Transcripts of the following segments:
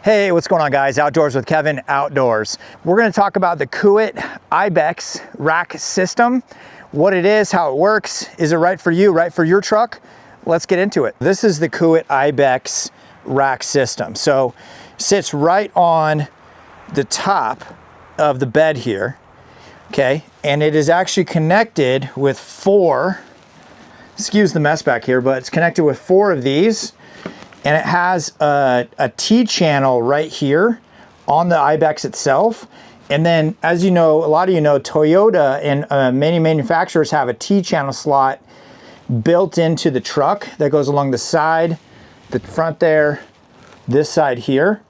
Hey, what's going on guys? Outdoors with Kevin Outdoors. We're going to talk about the Kuat IBEX rack system, what it is, how it works. Is it right for you, right for your truck? Let's get into it. This is the Kuat IBEX rack system. So sits right on the top of the bed here, okay? And it is actually connected with four, excuse the mess back here, but it's connected with four of these. And it has a T-channel right here on the IBEX itself. And then, as you know, a lot of you know, Toyota and many manufacturers have a T-channel slot built into the truck that goes along the side, the front there, this side here.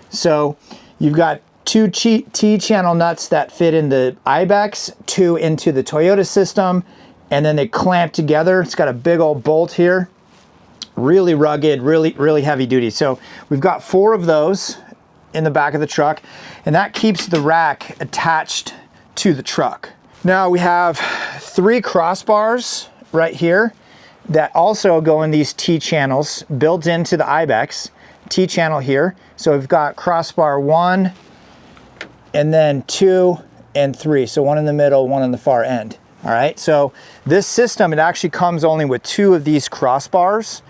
So you've got two T-channel nuts that fit in the IBEX, two into the Toyota system, and then they clamp together. It's got a big old bolt here. Really rugged, really heavy duty. So we've got four of those in the back of the truck, and that keeps the rack attached to the truck. Now we have three crossbars right here that also go in these T-channels built into the IBEX. T-channel here. So we've got crossbar 1, and then 2 and 3. So one in the middle, one on the far end. All right, so this system, it actually comes only with 2 of these crossbars,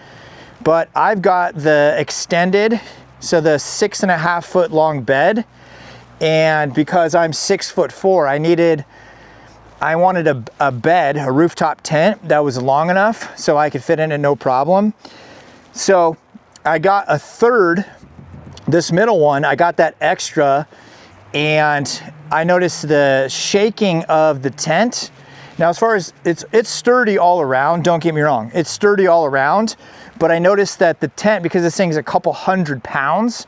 but I've got the extended, so the 6.5 foot long bed, and because I'm 6'4", I wanted a bed, a rooftop tent that was long enough so I could fit in it no problem. So I got a third, this middle one, I got that extra, and I noticed the shaking of the tent. Now, as far as it's sturdy all around, don't get me wrong, it's sturdy all around, but I noticed that the tent, because this thing's a couple 100 pounds,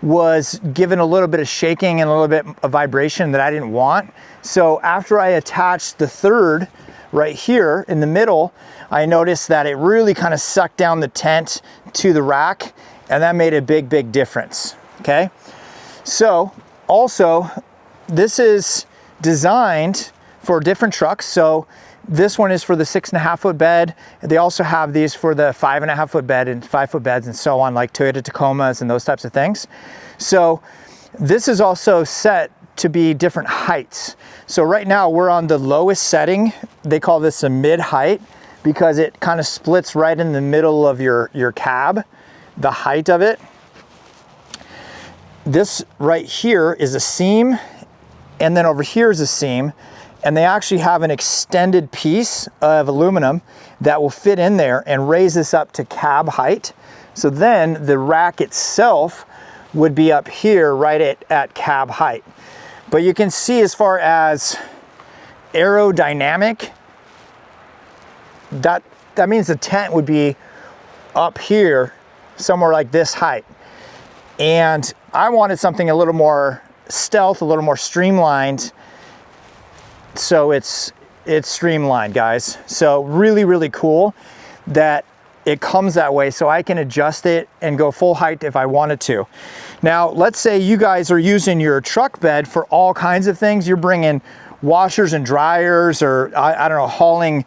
was given a little bit of shaking and a little bit of vibration that I didn't want. So after I attached the third right here in the middle, I noticed that it really kind of sucked down the tent to the rack, and that made a big difference, okay? So also, this is designed for different trucks. So this one is for the 6.5 foot bed. They also have these for the 5.5 foot bed and 5 foot beds and so on, like Toyota Tacomas and those types of things. So this is also set to be different heights. So right now we're on the lowest setting. They call this a mid height because it kind of splits right in the middle of your cab, the height of it. This right here is a seam, and then over here is a seam. And they actually have an extended piece of aluminum that will fit in there and raise this up to cab height. So then the rack itself would be up here right at cab height. But you can see, as far as aerodynamic, that means the tent would be up here somewhere like this height. And I wanted something a little more stealth, a little more streamlined. So it's streamlined, guys. So really cool that it comes that way, so I can adjust it and go full height if I wanted to. Now, let's say you guys are using your truck bed for all kinds of things. You're bringing washers and dryers, or I don't know, hauling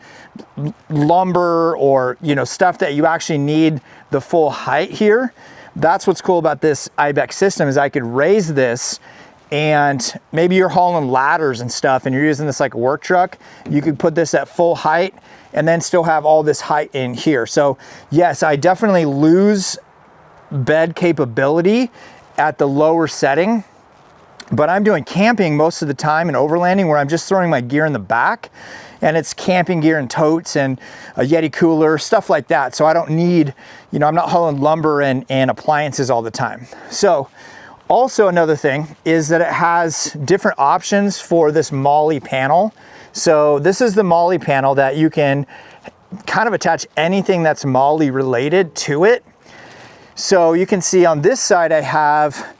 lumber, or stuff that you actually need the full height here. That's what's cool about this IBEX system, is I could raise this. And maybe you're hauling ladders and stuff and you're using this like a work truck. You could put this at full height and then still have all this height in here. So yes, I definitely lose bed capability at the lower setting, but I'm doing camping most of the time and overlanding, where I'm just throwing my gear in the back, and it's camping gear and totes and a Yeti cooler, stuff like that. So I don't need, I'm not hauling lumber and appliances all the time. So also, another thing is that it has different options for this MOLLE panel. So this is the MOLLE panel that you can kind of attach anything that's MOLLE related to it. So you can see on this side I have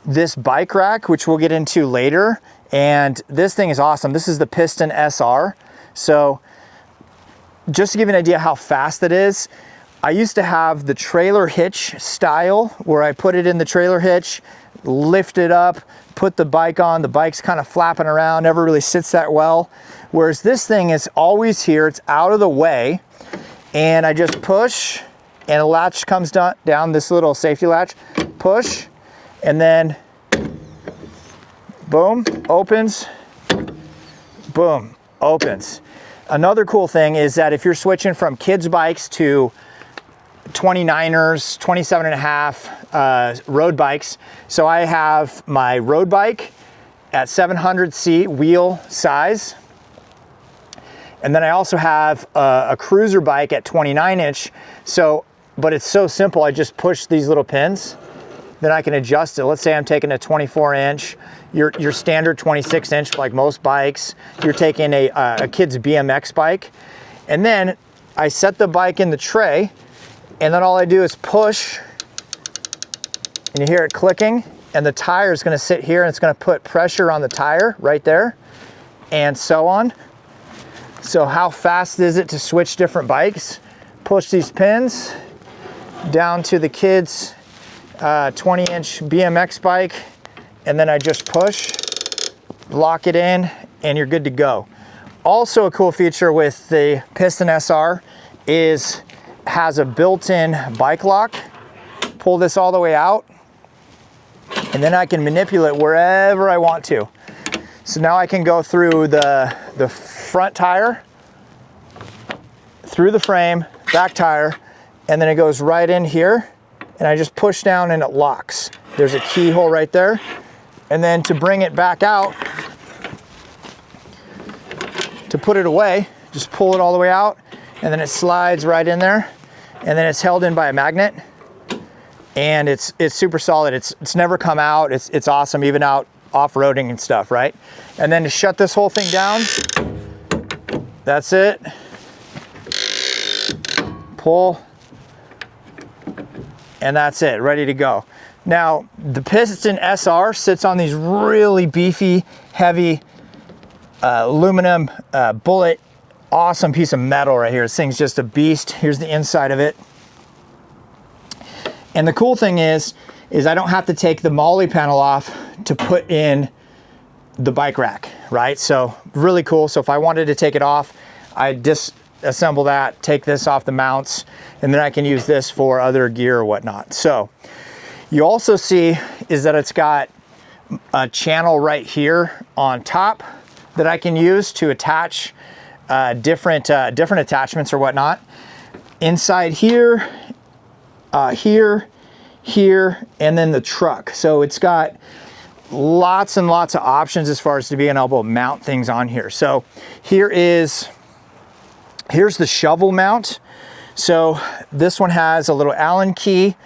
this bike rack, which we'll get into later. And this thing is awesome. This is the Piston SR. So just to give you an idea how fast it is, I used to have the trailer hitch style, where I put it in the trailer hitch, lift it up, put the bike on, the bike's kind of flapping around, never really sits that well. Whereas this thing is always here, it's out of the way, and I just push, and a latch comes down, this little safety latch, push, and then boom, opens, boom, opens. Another cool thing is that if you're switching from kids bikes to 29ers, 27.5 road bikes. So I have my road bike at 700C wheel size. And then I also have a cruiser bike at 29-inch. So, but it's so simple. I just push these little pins, then I can adjust it. Let's say I'm taking a 24-inch, your standard 26-inch, like most bikes. You're taking a kid's BMX bike. And then I set the bike in the tray, and then all I do is push, and you hear it clicking, and the tire is gonna sit here, and it's gonna put pressure on the tire right there, and so on. So how fast is it to switch different bikes? Push these pins down to the kid's 20-inch BMX bike, and then I just push, lock it in, and you're good to go. Also a cool feature with the Piston SR is has a built-in bike lock. Pull this all the way out, and then I can manipulate wherever I want to. So now I can go through the front tire, through the frame, back tire, and then it goes right in here, and I just push down and it locks. There's a keyhole right there. And then to bring it back out, to put it away, just pull it all the way out, and then it slides right in there, and then it's held in by a magnet, and it's super solid. It's never come out. It's awesome, even out off-roading and stuff, right? And then to shut this whole thing down, that's it. Pull, and that's it, ready to go. Now, the Piston SR sits on these really beefy, heavy aluminum bullet. Awesome piece of metal right here. This thing's just a beast. Here's the inside of it. And the cool thing is I don't have to take the MOLLE panel off to put in the bike rack, right? So really cool. So if I wanted to take it off, I disassemble that, take this off the mounts, and then I can use this for other gear or whatnot. So you also see is that it's got a channel right here on top that I can use to attach different attachments or whatnot. Inside here, here, and then the truck. So it's got lots and lots of options as far as to being able to mount things on here. So here's the shovel mount. So this one has a little Allen key.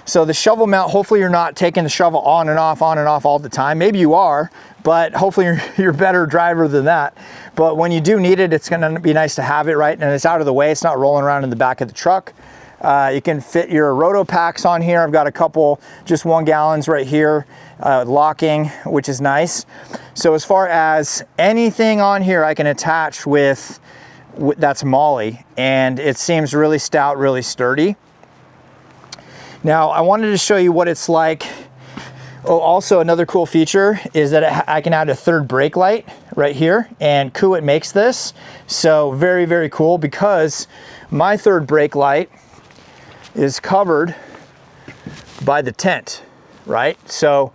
So the shovel mount, hopefully you're not taking the shovel on and off all the time. Maybe you are, but hopefully you're a better driver than that. But when you do need it, it's gonna be nice to have it, right? And it's out of the way, it's not rolling around in the back of the truck. You can fit your roto packs on here. I've got a couple, just 1 gallons right here, locking, which is nice. So as far as anything on here I can attach with that's MOLLE, and it seems really stout, really sturdy. Now I wanted to show you what it's like. Oh, also another cool feature is that I can add a third brake light right here, and Kuat makes this. So very, very cool, because my third brake light is covered by the tent, right? So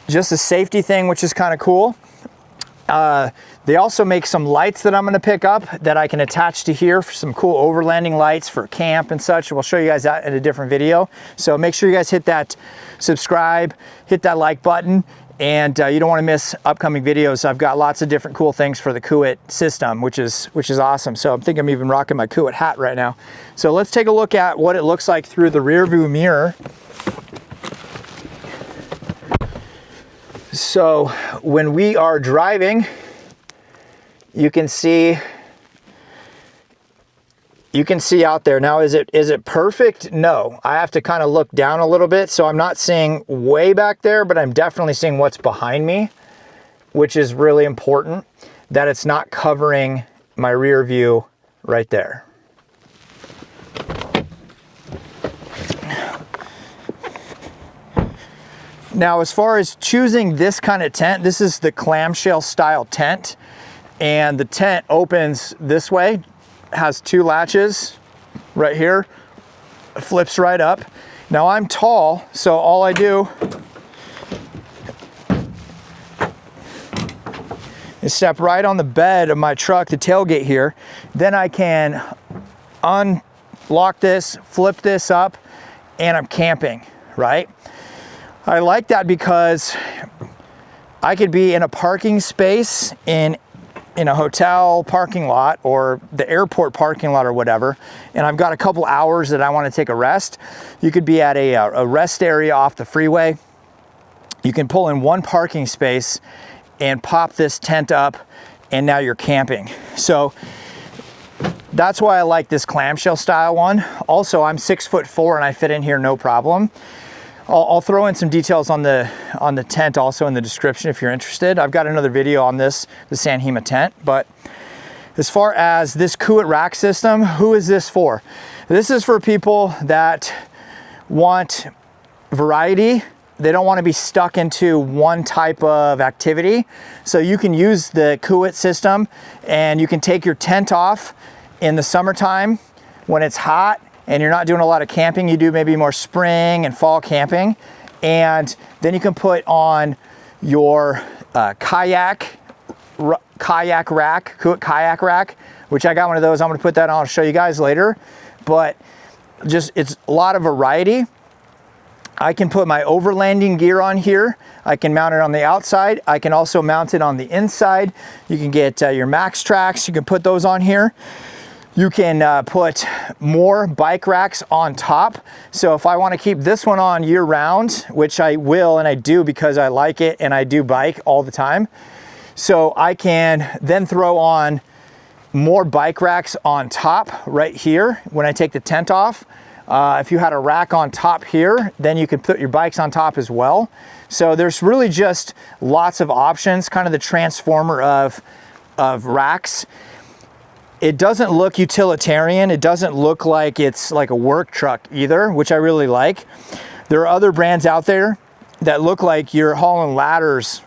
just a safety thing, which is kind of cool. They also make some lights that I'm going to pick up that I can attach to here for some cool overlanding lights for camp and such. We'll show you guys that in a different video. So make sure you guys hit that subscribe, hit that like button, and you don't want to miss upcoming videos. I've got lots of different cool things for the Kuat system, which is awesome. So I think I'm even rocking my Kuat hat right now. So let's take a look at what it looks like through the rear view mirror. So when we are driving, you can see out there. Now, is it perfect? No, I have to kind of look down a little bit, so I'm not seeing way back there, but I'm definitely seeing what's behind me, which is really important, that it's not covering my rear view right there. Now, as far as choosing this kind of tent, this is the clamshell style tent, and the tent opens this way, has 2 latches right here, flips right up. Now I'm tall, so all I do and step right on the bed of my truck, the tailgate here. Then I can unlock this, flip this up, and I'm camping, right? I like that because I could be in a parking space in a hotel parking lot or the airport parking lot or whatever, and I've got a couple hours that I want to take a rest. You could be at a rest area off the freeway. You can pull in one parking space and pop this tent up, and now you're camping. So that's why I like this clamshell style one. Also, I'm 6'4" and I fit in here no problem. I'll throw in some details on the tent also in the description if you're interested. I've got another video on this, the San Hema tent. But as far as this Kuat rack system, who is this for? This is for people that want variety. They don't want to be stuck into one type of activity. So you can use the Kuat system and you can take your tent off in the summertime when it's hot and you're not doing a lot of camping. You do maybe more spring and fall camping. And then you can put on your kayak rack, Kuat kayak rack, which I got one of those. I'm gonna put that on, I'll show you guys later. But just, it's a lot of variety. I can put my overlanding gear on here. I can mount it on the outside. I can also mount it on the inside. You can get your max tracks. You can put those on here. You can put more bike racks on top. So if I want to keep this one on year round, which I will and I do because I like it and I do bike all the time. So I can then throw on more bike racks on top right here when I take the tent off. If you had a rack on top here, then you could put your bikes on top as well. So there's really just lots of options, kind of the transformer of racks. It doesn't look utilitarian. It doesn't look like it's like a work truck either, which I really like. There are other brands out there that look like you're hauling ladders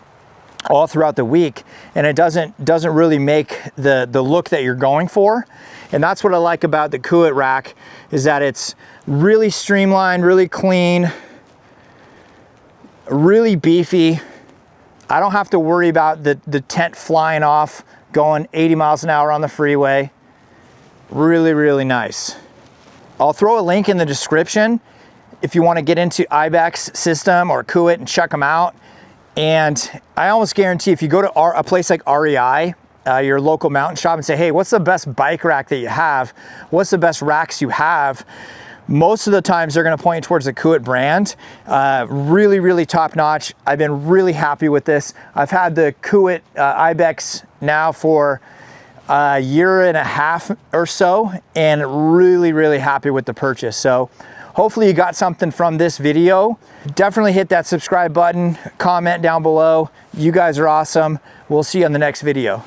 all throughout the week, and it doesn't really make the look that you're going for. And that's what I like about the Kuat rack, is that it's really streamlined, really clean, really beefy. I don't have to worry about the tent flying off, going 80 miles an hour on the freeway. Really, really nice. I'll throw a link in the description if you want to get into IBEX system or Kuat and check them out. And I almost guarantee if you go to a place like REI, your local mountain shop, and say, hey, what's the best bike rack that you have? What's the best racks you have? Most of the times they're going to point towards the Kuat brand. Really, really top notch. I've been really happy with this. I've had the Kuat IBEX now for a year and a half or so, and really, really happy with the purchase. So hopefully you got something from this video. Definitely hit that subscribe button, comment down below. You guys are awesome. We'll see you on the next video.